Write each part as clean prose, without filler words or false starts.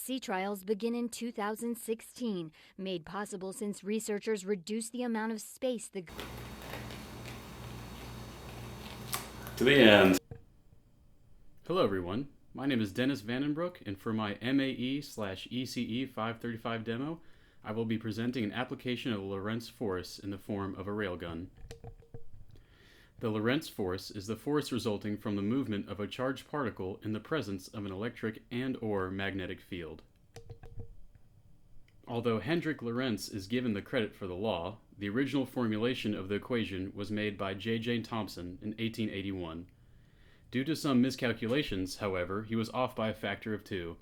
sea trials begin in 2016, made possible since researchers reduced the amount of space the... To the end. Hello everyone, my name is Dennis Vandenbroek, and for my MAE/ECE535 demo, I will be presenting an application of the Lorentz force in the form of a railgun. The Lorentz force is the force resulting from the movement of a charged particle in the presence of an electric and/or magnetic field. Although Hendrik Lorentz is given the credit for the law, the original formulation of the equation was made by J. Thomson in 1881. Due to some miscalculations, however, he was off by a factor of 2.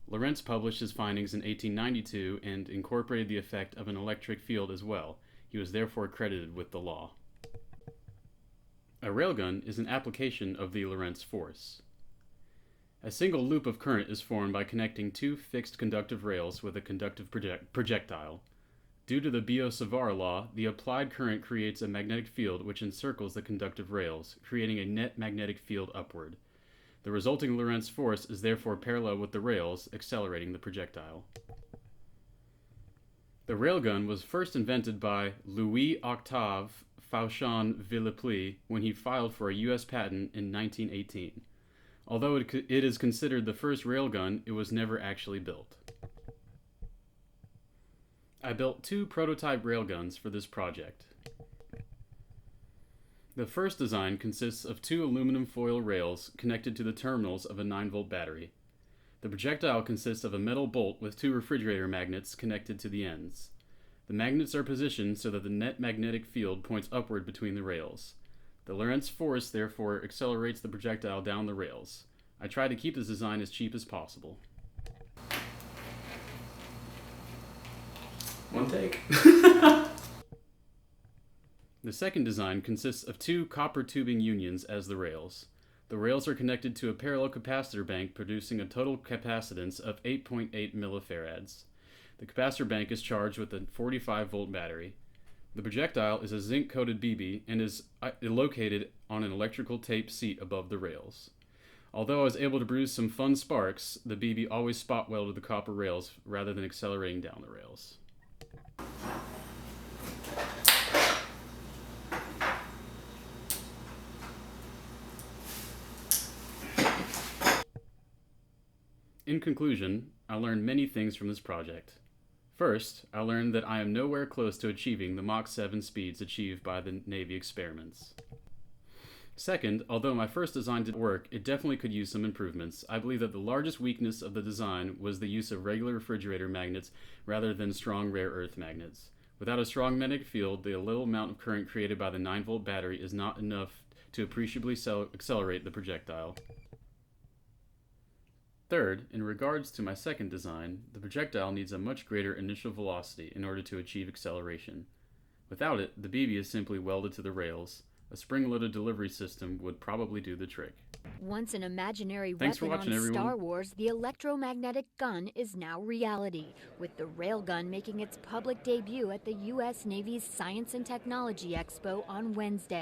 Lorentz published his findings in 1892 and incorporated the effect of an electric field as well. He was therefore credited with the law. A railgun is an application of the Lorentz force. A single loop of current is formed by connecting two fixed conductive rails with a conductive projectile. Due to the Biot-Savart law, the applied current creates a magnetic field which encircles the conductive rails, creating a net magnetic field upward. The resulting Lorentz force is therefore parallel with the rails, accelerating the projectile. The railgun was first invented by Louis Octave Fauchon Villeplier when he filed for a U.S. patent in 1918. Although it is considered the first railgun, it was never actually built. I built 2 prototype railguns for this project. The first design consists of 2 aluminum foil rails connected to the terminals of a 9-volt battery. The projectile consists of a metal bolt with 2 refrigerator magnets connected to the ends. The magnets are positioned so that the net magnetic field points upward between the rails. The Lorentz force therefore accelerates the projectile down the rails. I tried to keep this design as cheap as possible. One take. The second design consists of 2 copper tubing unions as the rails. The rails are connected to a parallel capacitor bank producing a total capacitance of 8.8 millifarads. The capacitor bank is charged with a 45-volt battery. The projectile is a zinc-coated BB and is located on an electrical tape seat above the rails. Although I was able to produce some fun sparks, the BB always spot welded the copper rails rather than accelerating down the rails. In conclusion, I learned many things from this project. First, I learned that I am nowhere close to achieving the Mach 7 speeds achieved by the Navy experiments. Second, although my first design did work, it definitely could use some improvements. I believe that the largest weakness of the design was the use of regular refrigerator magnets rather than strong rare earth magnets. Without a strong magnetic field, the little amount of current created by the 9-volt battery is not enough to appreciably accelerate the projectile. Third, in regards to my second design, the projectile needs a much greater initial velocity in order to achieve acceleration. Without it, the BB is simply welded to the rails. A spring-loaded delivery system would probably do the trick. Once an imaginary Thanks weapon for watching, on everyone. Star Wars, the electromagnetic gun is now reality, with the railgun making its public debut at the U.S. Navy's Science and Technology Expo on Wednesday.